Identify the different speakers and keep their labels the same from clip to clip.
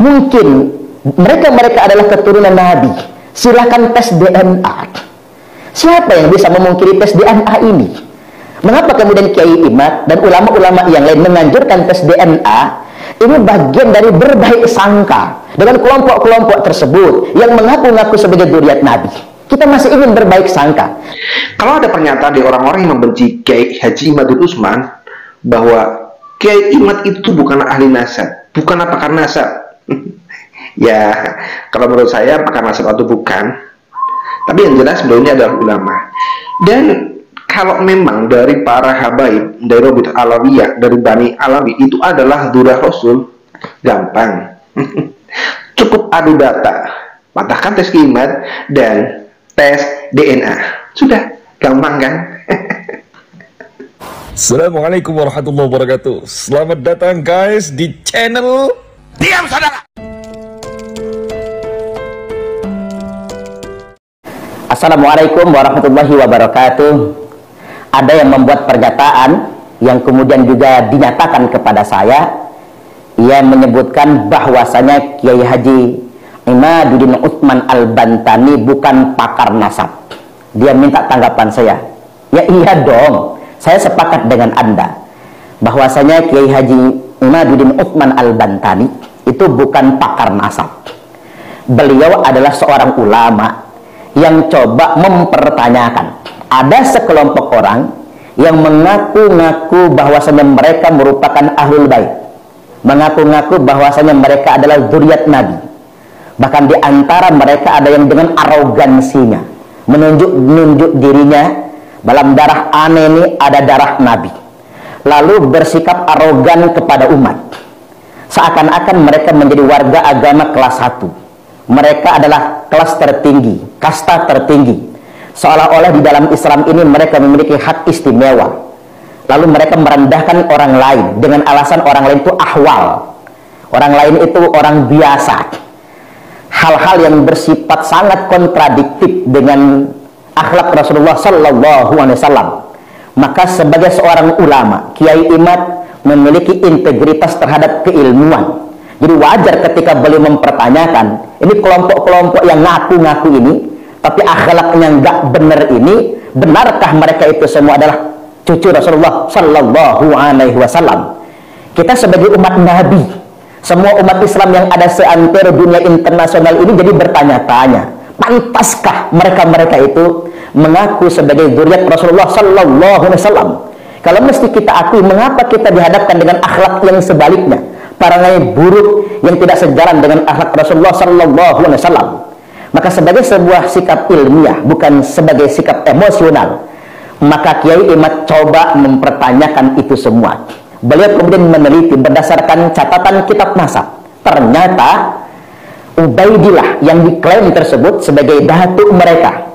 Speaker 1: mungkin mereka adalah keturunan Nabi, silahkan tes DNA. Siapa yang bisa memungkiri tes DNA ini? Mengapa kemudian Kiai Imad dan ulama-ulama yang lain menganjurkan tes DNA? Ini bagian dari berbaik sangka dengan kelompok-kelompok tersebut yang mengaku-ngaku sebagai dzurriyyat Nabi. Kita masih ingin berbaik sangka.
Speaker 2: Kalau ada pernyataan dari orang-orang yang membenci Kiai Haji Imadul Utsman bahwa Kiai Imad itu bukan ahli nasab, bukan pakar nasab. Ya, kalau menurut saya pakar nasab atau bukan, tapi yang jelas beliau ini adalah ulama. Dan kalau memang dari para habaib, dari Robit Alawiyah, dari Bani Alawi itu adalah dzurriyyah Rasul, gampang. Cukup adu data, patahkan tes Imad dan tes DNA, sudah gampang kan?
Speaker 3: Assalamualaikum warahmatullahi wabarakatuh. Selamat datang guys di channel
Speaker 4: Diam saudara.
Speaker 1: Assalamualaikum warahmatullahi wabarakatuh. Ada yang membuat pernyataan yang kemudian juga dinyatakan kepada saya. Ia menyebutkan bahwasanya Kiai Haji Imaduddin Utsman Al-Bantani bukan pakar nasab. Dia minta tanggapan saya. Ya iya dong, saya sepakat dengan Anda bahwasanya Kiai Haji Imaduddin Utsman Al-Bantani itu bukan pakar nasab. Beliau adalah seorang ulama yang coba mempertanyakan. Ada sekelompok orang yang mengaku-ngaku bahwasanya mereka merupakan ahlul bait, mengaku-ngaku bahwasanya mereka adalah dzurriyyat Nabi. Bahkan di antara mereka ada yang dengan arogansinya menunjuk dirinya dalam darah aneh ini ada darah Nabi, lalu bersikap arogan kepada umat, seakan-akan mereka menjadi warga agama kelas 1. Mereka adalah kelas tertinggi, kasta tertinggi, seolah-olah di dalam Islam ini mereka memiliki hak istimewa. Lalu mereka merendahkan orang lain dengan alasan orang lain itu ahwal, orang lain itu orang biasa. Hal-hal yang bersifat sangat kontradiktif dengan akhlak Rasulullah Sallallahu Alaihi Wasallam. Maka sebagai seorang ulama, Kiai Imad memiliki integritas terhadap keilmuan. Jadi wajar ketika beliau mempertanyakan, ini kelompok-kelompok yang ngaku-ngaku ini, tapi akhlaknya nggak benar ini, benarkah mereka itu semua adalah cucu Rasulullah Sallallahu Alaihi Wasallam? Kita sebagai umat Nabi, semua umat Islam yang ada seantero dunia internasional ini jadi bertanya-tanya, pantaskah mereka-mereka itu mengaku sebagai dzurriyyat Rasulullah Sallallahu Alaihi Wasallam? Kalau mesti kita akui, mengapa kita dihadapkan dengan akhlak yang sebaliknya, perangai buruk yang tidak sejalan dengan akhlak Rasulullah Sallallahu Alaihi Wasallam? Maka sebagai sebuah sikap ilmiah, bukan sebagai sikap emosional, maka Kiai Imad coba mempertanyakan itu semua. Beliau kemudian meneliti berdasarkan catatan kitab nasab. Ternyata Ubaidillah yang diklaim tersebut sebagai datuk mereka,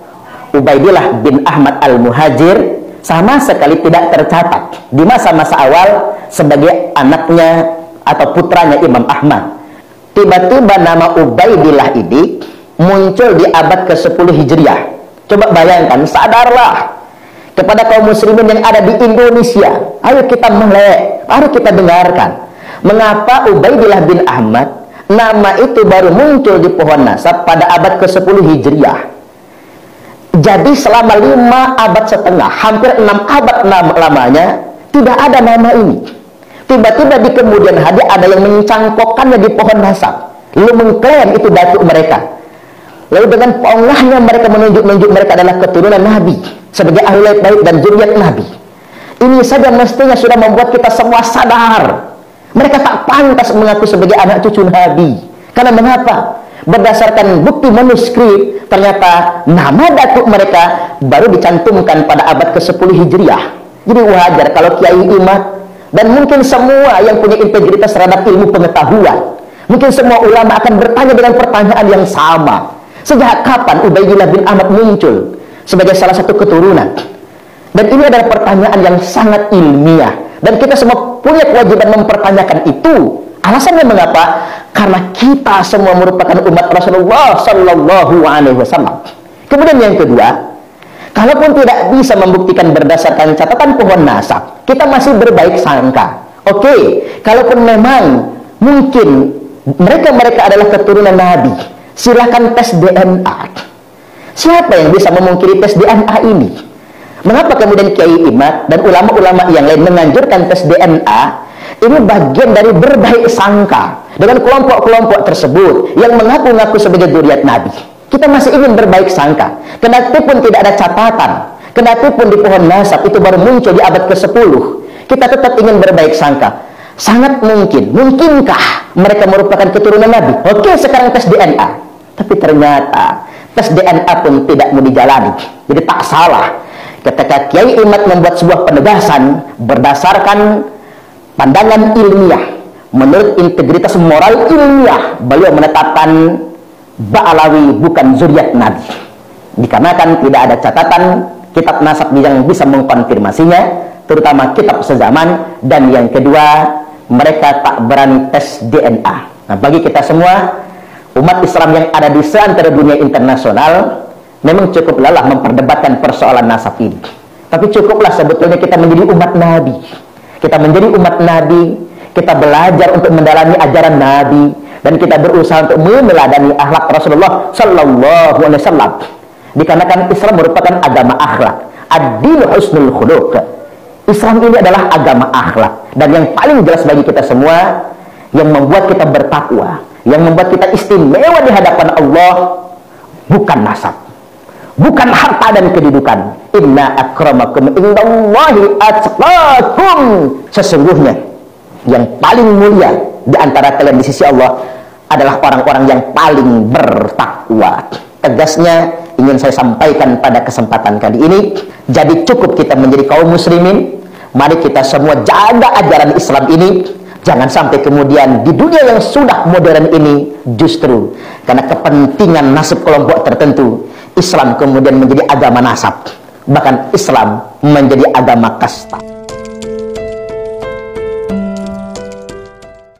Speaker 1: Ubaidillah bin Ahmad Al-Muhajir, sama sekali tidak tercatat di masa-masa awal sebagai anaknya atau putranya Imam Ahmad. Tiba-tiba nama Ubaidillah ini muncul di abad ke-10 Hijriah. Coba bayangkan, sadarlah kepada kaum muslimin yang ada di Indonesia. Ayo kita melek, ayo kita dengarkan. Mengapa Ubaidillah bin Ahmad nama itu baru muncul di pohon nasab pada abad ke-10 Hijriah? Jadi selama 5 abad setengah, hampir 6 abad lamanya tidak ada nama ini. Tiba-tiba di kemudian hari ada yang mencangkokkannya di pohon nasab, lalu mengklaim itu datuk mereka. Lalu dengan pongahnya mereka menunjuk mereka adalah keturunan Nabi, sebagai ahlul bait dan dzurriyyat Nabi. Ini saja mestinya sudah membuat kita semua sadar, mereka tak pantas mengaku sebagai anak cucu Nabi. Karena mengapa? Berdasarkan bukti manuskrip, ternyata nama datuk mereka baru dicantumkan pada abad ke-10 Hijriah. Jadi wajar kalau Kiai Imad dan mungkin semua yang punya integritas terhadap ilmu pengetahuan, mungkin semua ulama akan bertanya dengan pertanyaan yang sama. Sejak kapan Ubaidillah bin Ahmad muncul sebagai salah satu keturunan? Dan ini adalah pertanyaan yang sangat ilmiah, dan kita semua punya kewajiban mempertanyakan itu. Alasannya mengapa? Karena kita semua merupakan umat Rasulullah Sallallahu Alaihi Wasallam. Kemudian yang kedua, kalaupun tidak bisa membuktikan berdasarkan catatan pohon nasab, kita masih berbaik sangka. Oke, kalaupun memang mungkin Mereka adalah keturunan Nabi. Silahkan tes DNA. Siapa yang bisa memungkiri tes DNA ini? Mengapa kemudian Kiai Imad dan ulama-ulama yang lain menganjurkan tes DNA? Ini bagian dari berbaik sangka dengan kelompok-kelompok tersebut yang mengaku-ngaku sebagai dzurriyyat Nabi. Kita masih ingin berbaik sangka. Kendati pun tidak ada catatan, kendati pun di pohon nasab itu baru muncul di abad ke-10, kita tetap ingin berbaik sangka. Sangat mungkin, mungkinkah mereka merupakan keturunan Nabi? Oke, sekarang tes DNA. Tapi ternyata tes DNA pun tidak mau dijalani. Jadi tak salah ketika Kiai Imad membuat sebuah penegasan berdasarkan pandangan ilmiah, menurut integritas moral ilmiah, beliau menetapkan Ba'alawi bukan dzurriyyat Nabi, dikarenakan tidak ada catatan kitab nasab yang bisa mengkonfirmasinya, terutama kitab sezaman. Dan yang kedua, mereka tak berani tes DNA. Nah, bagi kita semua umat Islam yang ada di seantero dunia internasional, memang cukup lelah memperdebatkan persoalan nasab ini. Tapi cukuplah sebetulnya kita menjadi umat Nabi. Kita menjadi umat Nabi, kita belajar untuk mendalami ajaran Nabi, dan kita berusaha untuk meneladani akhlak Rasulullah Sallallahu Alaihi Wasallam. Dikarenakan Islam merupakan agama akhlak. Ad-dinu husnul khuluq. Islam ini adalah agama akhlak. Dan yang paling jelas bagi kita semua, yang membuat kita bertakwa, yang membuat kita istimewa di hadapan Allah, bukan nasab, bukan harta dan kedudukan. Inna akramakum indallahi atqakum. Sesungguhnya yang paling mulia di antara kalian di sisi Allah adalah orang-orang yang paling bertakwa. Tegasnya ingin saya sampaikan pada kesempatan kali ini. Jadi cukup kita menjadi kaum muslimin. Mari kita semua jaga ajaran Islam ini. Jangan sampai kemudian di dunia yang sudah modern ini, justru karena kepentingan nasib kelompok tertentu, Islam kemudian menjadi agama nasab, bahkan Islam menjadi agama kasta.